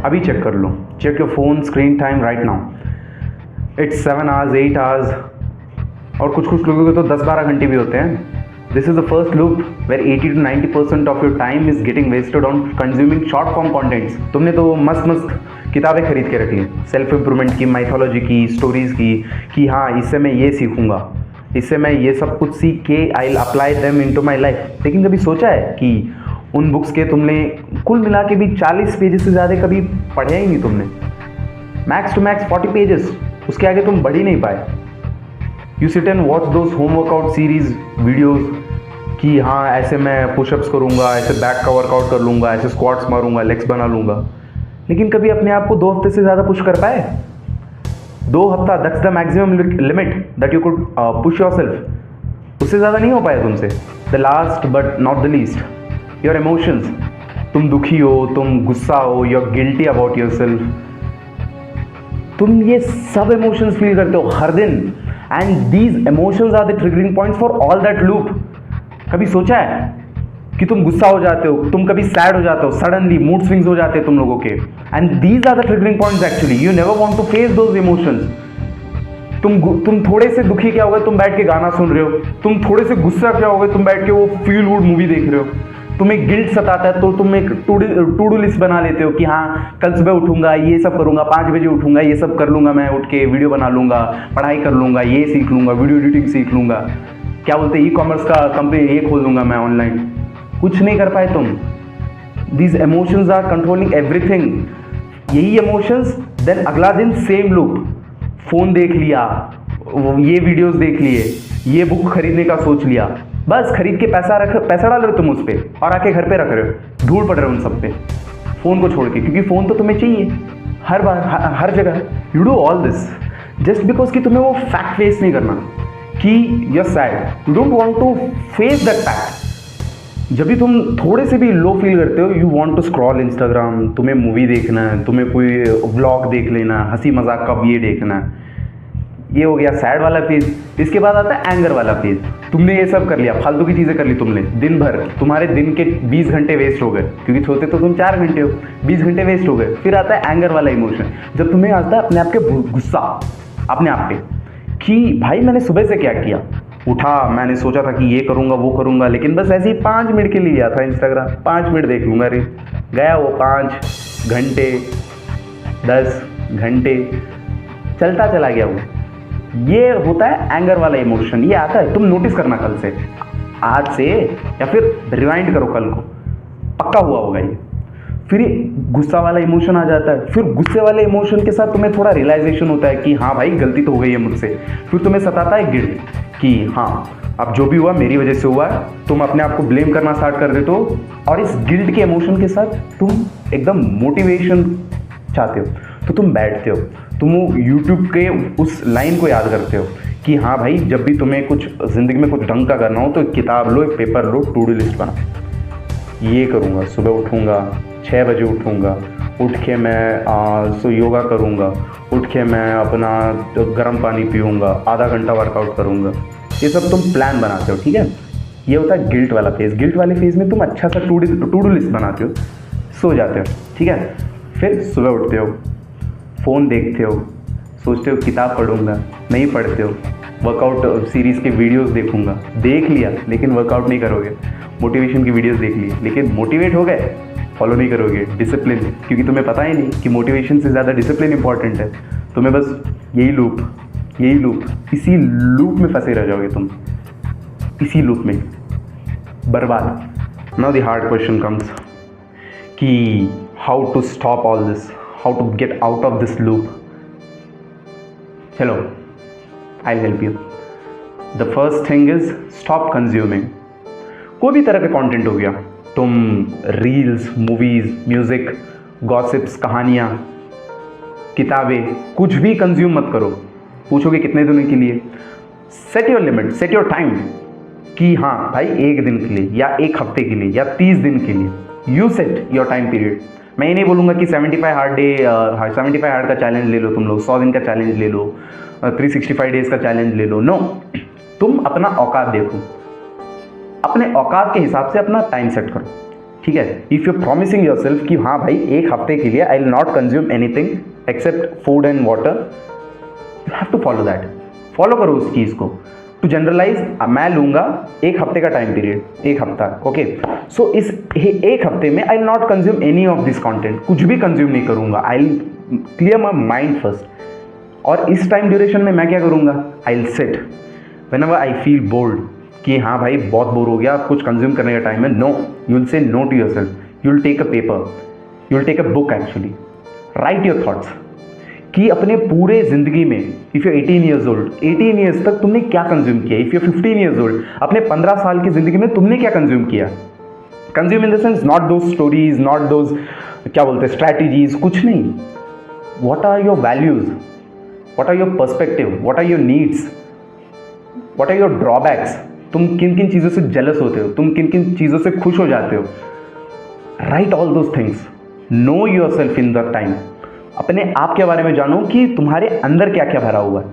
अभी चेक कर लो, check your phone screen time right now, it's 7 hours 8 hours, और कुछ कुछ लोगों के तो 10-12 घंटे भी होते हैं. This is the first loop where 80 to 90% of your time is getting wasted on consuming short form contents. तुमने तो मस्त मस्त किताबें खरीद के रख ली, सेल्फ इंप्रूवमेंट की, माइथोलॉजी की, स्टोरीज़ की, कि हाँ इससे मैं ये सीखूंगा, इससे मैं ये सब कुछ सीख के I will apply them into my life. लेकिन कभी सोचा है कि उन बुक्स के तुमने कुल मिला के भी 40 पेजेस से ज़्यादा कभी पढ़े ही नहीं तुमने. मैक्स टू मैक्स 40 पेजेस, उसके आगे तुम बढ़ ही नहीं पाए. You sit and watch those home workout series videos कि हाँ ऐसे मैं पुशअप्स करूँगा, ऐसे बैक का वर्कआउट कर लूँगा, ऐसे स्क्वाट्स मारूँगा, लेग्स बना लूँगा. लेकिन कभी अपने आप को 2 हफ्ते से ज़्यादा पुश कर पाए? 2 हफ्ता, that's the maximum limit that you could push yourself. उससे ज़्यादा नहीं हो पाया तुमसे. The last but not the least, your emotions. तुम दुखी हो, तुम गुस्सा हो, you are guilty about yourself. तुम ये सब इमोशंस फील करते हो हर दिन, and these emotions are the triggering points for all that loop. कभी सोचा है कि तुम गुस्सा हो जाते हो, तुम कभी सैड हो जाते हो, सडनली मूड स्विंग्स हो जाते हैं तुम लोगों के, and these are the triggering points actually. You never want to face those emotions. तुम थोड़े से दुखी क्या हो गए, तुम बैठ के गाना सुन रहे हो. तुम थोड़े से गुस्सा क्या हो गए, तुम बैठ के वो फील गुड मूवी देख रहे हो. तुम्हें गिल्ट सताता है तो तुम एक टू डू लिस्ट बना लेते हो कि हाँ कल सुबह उठूंगा, ये सब करूंगा, 5 बजे उठूंगा, ये सब कर लूंगा, मैं उठ के वीडियो बना लूंगा, पढ़ाई कर लूंगा, ये सीख लूंगा, वीडियो एडिटिंग सीख लूंगा, क्या बोलते हैं ई-कॉमर्स का कंपनी ये खोल दूंगा मैं ऑनलाइन. कुछ नहीं कर पाए तुम. These emotions are controlling everything. यही इमोशंस, देन अगला दिन सेम लूप. फोन देख लिया, ये वीडियोस देख लिए, ये बुक खरीदने का सोच लिया, बस खरीद के पैसा डाल रहे हो तुम उस पर, और आके घर पे रख रहे हो, धूल पड़ रहे हो उन सब पे, फ़ोन को छोड़ के, क्योंकि फ़ोन तो तुम्हें चाहिए हर बार, हर जगह. You do all this just because कि तुम्हें वो फैक्ट फेस नहीं करना कि you are sad. You don't want to face that fact. जब भी तुम थोड़े से भी लो फील करते हो, you want to scroll Instagram, तुम्हें मूवी देखना है, तुम्हें कोई व्लॉग देख लेना, हंसी मजाक का ये देखना है. ये हो गया सैड वाला फेज. इसके बाद आता है एंगर वाला फेज. तुमने ये सब कर लिया, फालतू की चीज़ें कर ली तुमने दिन भर, तुम्हारे दिन के 20 घंटे वेस्ट हो गए, क्योंकि सोते तो तुम 4 घंटे हो, 20 घंटे वेस्ट हो गए. फिर आता है एंगर वाला इमोशन, जब तुम्हें आता है अपने आप के गुस्सा अपने आप पे कि भाई मैंने सुबह से क्या किया. उठा, मैंने सोचा था कि ये करूँगा वो करूँगा, लेकिन बस ऐसे ही 5 मिनट के लिए लिया था इंस्टाग्राम, 5 मिनट देख लूँगा रे, गया वो 5 घंटे 10 घंटे चलता चला गया वो. ये होता है एंगर वाला इमोशन. ये आता है, तुम नोटिस करना कल से, आज से, या फिर रिवाइंड करो कल को, पक्का हुआ होगा ये. फिर ये गुस्सा वाला इमोशन आ जाता है. फिर गुस्से वाले इमोशन के साथ तुम्हें थोड़ा रियलाइजेशन होता है कि हाँ भाई गलती तो हो गई है मुझसे. फिर तुम्हें सताता है गिल्ट कि हाँ अब जो भी हुआ मेरी वजह से हुआ. तुम अपने आप को ब्लेम करना स्टार्ट कर देते हो, और इस गिल्ट के इमोशन के साथ तुम एकदम मोटिवेशन चाहते हो, तो तुम बैठते हो, तुम वो यूट्यूब के उस लाइन को याद करते हो कि हाँ भाई जब भी तुम्हें कुछ ज़िंदगी में कुछ ढंग का करना हो तो एक किताब लो, एक पेपर लो, टू डू लिस्ट बना. ये करूँगा, सुबह उठूँगा, 6 बजे उठूँगा, उठ के मैं योगा करूँगा, उठ के मैं अपना गर्म पानी पीऊँगा, आधा घंटा वर्कआउट करूँगा. ये सब तुम प्लान बनाते हो, ठीक है. ये होता है गिल्ट वाला फेज़. गिल्ट वाले फेज़ में तुम अच्छा सा टू डू लिस्ट बनाते हो, सो जाते हो, ठीक है. फिर सुबह उठते हो, फ़ोन देखते हो, सोचते हो किताब पढ़ूंगा, नहीं पढ़ते हो. वर्कआउट सीरीज़ के वीडियोस देखूंगा, देख लिया लेकिन वर्कआउट नहीं करोगे. मोटिवेशन की वीडियोस देख ली लेकिन मोटिवेट हो गए, फॉलो नहीं करोगे. डिसिप्लिन, क्योंकि तुम्हें पता ही नहीं कि मोटिवेशन से ज़्यादा डिसिप्लिन इंपॉर्टेंट है. तुम्हें बस यही लूप, इसी लूप में फंसे रह जाओगे तुम, इसी लूप में बर्बाद. Now the hard question comes कि how to stop all this, how to get out of this loop. चलो, I will help you. The first thing is stop consuming. कोई भी तरह का कंटेंट हो गया, तुम रील्स, मूवीज़, म्यूज़िक, गॉसिप्स, कहानियाँ, किताबें, कुछ भी कंज्यूम मत करो. पूछोगे कितने दिनों के लिए? Set your limit, set your time कि हाँ भाई 1 दिन के लिए, या 1 हफ्ते के लिए, या 30 दिन के लिए. You set your time period. मैं ये नहीं बोलूँगा कि 75 हार्ड का चैलेंज ले लो तुम लोग, 100 दिन का चैलेंज ले लो, 365 डेज़ का चैलेंज ले लो. नो, तुम अपना औकात देखो, अपने औकात के हिसाब से अपना टाइम सेट करो. ठीक है, if you promising yourself कि हाँ भाई एक हफ्ते के लिए I will not consume anything except food and water, you have to follow that, follow करो उस चीज़ को। टू जनरलाइज, मैं लूँगा एक हफ्ते का टाइम पीरियड, एक हफ्ता, ओके। सो इस एक हफ्ते में आई will not consume any of this content, कुछ भी कंज्यूम नहीं करूँगा, I will clear my mind first. और इस टाइम ड्यूरेशन में मैं क्या करूँगा, I will sit whenever I feel bored कि हाँ भाई बहुत बोर हो गया, कुछ कंज्यूम करने का टाइम है, no, you will say no to yourself, you will take a paper, you will take a book actually, write your thoughts कि अपने पूरे ज़िंदगी में, if you 18 years old, 18 years तक तुमने क्या कंज्यूम किया, इफ़ यू 15 ईयर्स ओल्ड, अपने 15 साल की ज़िंदगी में तुमने क्या कंज्यूम किया। Consume in the sense not those stories, not those क्या बोलते हैं स्ट्रैटेजीज, कुछ नहीं। What are your values, what are your perspective, what are your needs, what are your drawbacks, तुम किन किन चीज़ों से जेलस होते हो, तुम किन किन चीज़ों से खुश हो जाते हो। Right all those things, know your self in the time, अपने आप के बारे में जानो कि तुम्हारे अंदर क्या क्या भरा हुआ है।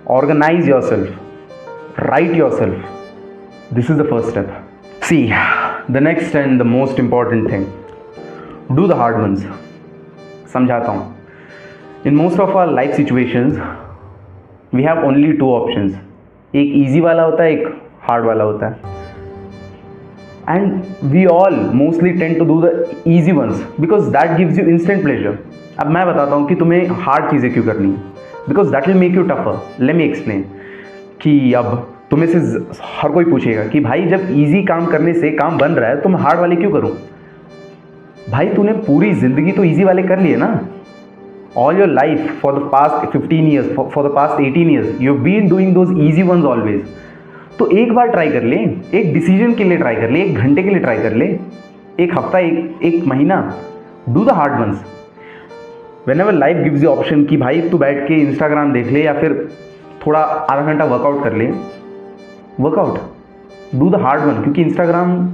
Organise yourself, write yourself, this is the first step. See the next and the most important thing, do the hard ones. समझाता हूँ। In most of our life situations we have only two options, एक easy वाला होता है, एक hard वाला होता है। And we all mostly tend to do the easy ones because that gives you instant pleasure. अब मैं बताता हूँ कि तुम्हें हार्ड चीज़ें क्यों करनी है, because that will make you tougher. Let me explain कि अब तुम्हें से हर कोई पूछेगा कि भाई जब ईजी काम करने से काम बन रहा है तो मैं हार्ड वाले क्यों करूँ। भाई तूने पूरी ज़िंदगी तो ईजी वाले कर लिए ना। All your life, for the past 15 years, for the past 18 years, you've been doing those easy ones always. तो एक बार ट्राई कर ले, एक डिसीजन के लिए ट्राई कर ले, एक घंटे के लिए ट्राई कर ले, एक हफ्ता, एक महीना, do the hard ones. Whenever life gives you option कि भाई तू बैठ के इंस्टाग्राम देख ले या फिर थोड़ा आधा घंटा वर्कआउट कर ले, workout, do the hard one, क्योंकि इंस्टाग्राम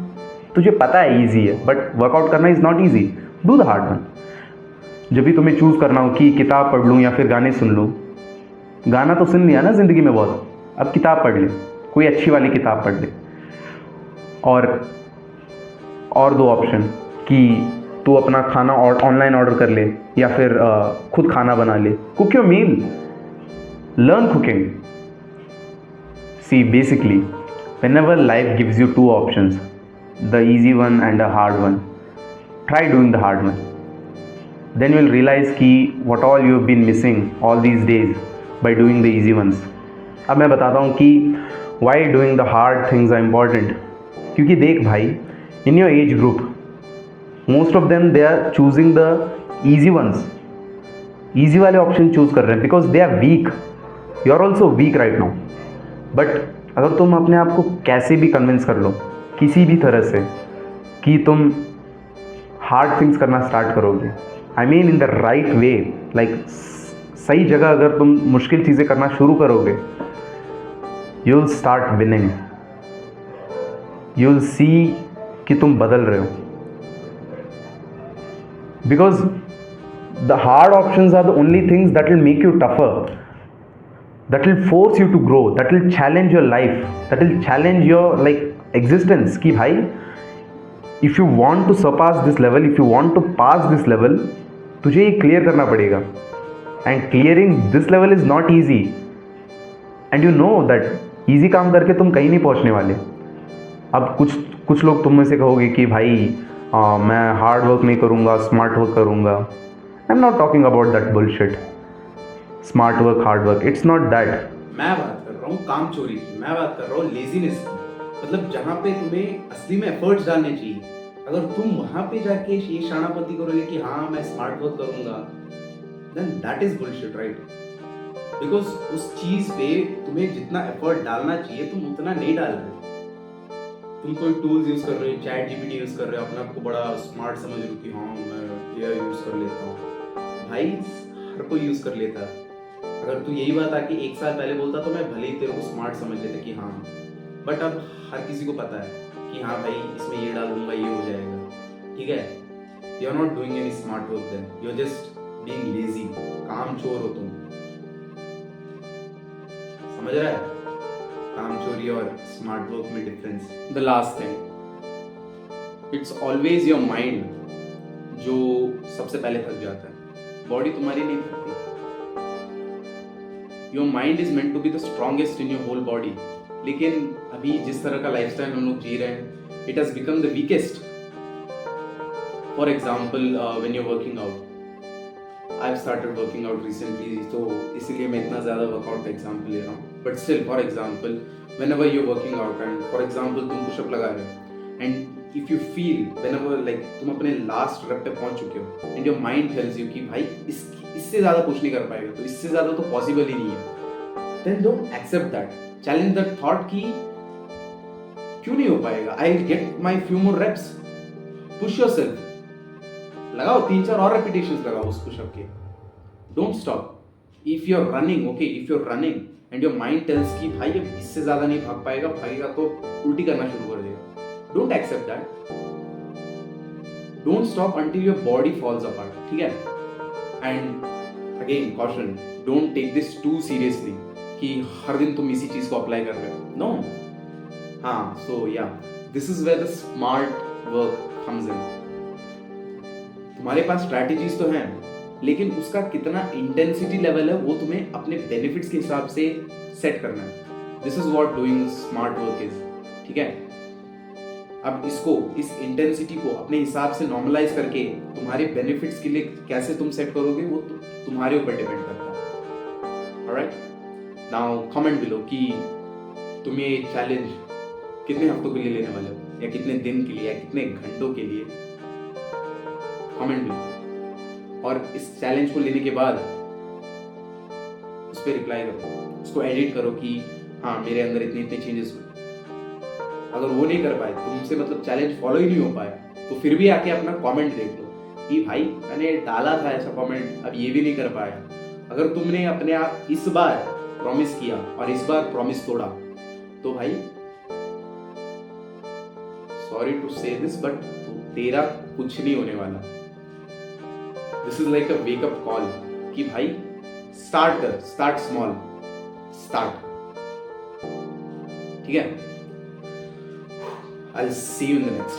तुझे पता है ईजी है बट वर्कआउट करना is not easy, do the hard one. जब भी तुम्हें चूज़ करना हो कि किताब पढ़ लूँ या फिर गाने सुन लूँ, गाना तो सुन लिया ना ज़िंदगी में बहुत, अब किताब पढ़ ले, कोई अच्छी वाली किताब पढ़ ले। और दो ऑप्शन कि तू अपना खाना ऑनलाइन ऑर्डर कर ले या फिर खुद खाना बना ले, cook your meal, learn cooking. See basically whenever life gives you two options, the easy one and a hard one, try doing the hard one. Then you will realize कि what all you have been missing all these days by doing the easy ones. अब मैं बताता हूँ कि why doing the hard things are important. क्योंकि देख भाई, in your age group, most of them they are choosing the easy ones. Easy वाले option choose कर रहे हैं because they are weak. You are also weak right now. But अगर तुम अपने आप को कैसे भी कन्विंस कर लो किसी भी तरह से कि तुम हार्ड थिंग्स करना स्टार्ट करोगे, I mean in the right way, like सही जगह अगर तुम मुश्किल चीज़ें करना शुरू करोगे, you will start winning, you will see कि तुम बदल रहे हो। Because the hard options are the only things that will make you tougher, that will force you to grow, that will challenge your life, that will challenge your like existence कि भाई if you want to surpass this level, if you want to pass this level, तुझे ये clear करना पड़ेगा। and clearing this level is not easy, and you know that easy काम करके तुम कहीं नहीं पहुंचने वाले। अब कुछ लोग तुम में से कहोगे कि भाई मैं हार्ड वर्क नहीं करूँगा, स्मार्ट वर्क करूँगा। I am not talking about that bullshit, smart work, hard work, it's not that. मैं बात कर रहा हूँ काम चोरी की, मैं बात कर रहा हूँ लेजीनेस की। मतलब जहाँ पे तुम्हें असली में एफर्ट्स डालने चाहिए, अगर तुम वहाँ पे जाके ये शानापति करोगे कि हाँ मैं स्मार्ट वर्क करूँगा, then that is bullshit, right? Because उस चीज पे तुम्हें जितना एफर्ट डालना चाहिए तुम उतना नहीं डाल रहे। तुम कोई टूल्स यूज कर रहे हो, चैट जीपीटी यूज कर रहे हो, अपने आप को बड़ा स्मार्ट समझ रहे हो कि हाँ मैं एआई यूज कर लेता हूँ। भाई हर कोई यूज कर लेता है। अगर तू यही बात आके एक साल पहले बोलता तो मैं भले ही तेरे को स्मार्ट समझ लेता कि हाँ, बट अब हर किसी को पता है कि हाँ भाई इसमें ये डाल दूंगा ये हो जाएगा, ठीक है? You are not doing any smart work then, you are just being lazy, काम चोर हो तुम। समझ रहा है काम चोरी और स्मार्ट वर्क में difference? The last thing, it's always your mind जो सबसे पहले थक जाता है, बॉडी तुम्हारी नहीं थकती। Your mind is meant to be the strongest in your whole body, लेकिन अभी जिस तरह का लाइफस्टाइल हम लोग जी रहे हैं, it has become the weakest. For example when you working out, I have started working out recently, तो इसीलिए मैं इतना ज़्यादा वर्कआउट का एग्जाम्पल ले रहा हूँ, but still for example whenever you're working out and for example तुम पुशअप लगा रहे हो and if you feel whenever like तुम अपने लास्ट रेप पे पहुंच चुके हो and your mind tells you कि भाई इससे ज़्यादा पुश नहीं कर पाएगा, तो इससे ज़्यादा तो पॉसिबल ही नहीं है, then don't accept that, challenge that thought कि क्यों नहीं हो पाएगा, I'll get my few more reps, push yourself, लगाओ 3-4 और repetitions लगाओ उस पुशअप के, don't stop. If you're running, okay, if you're running and your mind tells कि भाई अब इससे ज़्यादा नहीं भाग पाएगा, भागेगा तो उल्टी करना शुरू कर देगा, don't accept that. Don't stop until your body falls apart, ठीक है? And again caution, don't take this too seriously कि हर दिन तुम इसी चीज़ को अप्लाई कर रहे हो, no. हाँ, so yeah, this is where the smart work comes in. तुम्हारे पास स्ट्रैटेजीज तो हैं, लेकिन उसका कितना इंटेंसिटी लेवल है वो तुम्हें अपने बेनिफिट्स के हिसाब से सेट करना है. This is what doing smart work is. ठीक है, अब इसको, इस इंटेंसिटी को अपने हिसाब से नॉर्मलाइज करके तुम्हारे बेनिफिट्स के लिए कैसे तुम सेट करोगे वो तुम्हारे ऊपर डिपेंड करता है. ऑलराइट, नाउ कमेंट बिलो कि तुम ये चैलेंज कितने हफ्तों के लिए लेने वाले हो, या कितने दिन के लिए, या कितने घंटों के लिए. कमेंट बिलो, और इस चैलेंज को लेने के बाद उस पर रिप्लाई करो, उसको एडिट करो कि हाँ मेरे अंदर इतने इतने चेंजेस हुए. अगर वो नहीं कर पाए, तुमसे मतलब चैलेंज फॉलो ही नहीं हो पाया, तो फिर भी आके अपना कमेंट देख लो कि भाई मैंने डाला था ऐसा कमेंट, अब ये भी नहीं कर पाया. अगर तुमने अपने आप इस बार प्रॉमिस किया और इस बार प्रॉमिस तोड़ा, तो भाई सॉरी टू से दिस बट तेरा कुछ नहीं होने वाला. This is like a wake up call कि भाई स्टार्ट कर, स्टार्ट स्मॉल, स्टार्ट. ठीक है, I'll see you in the next.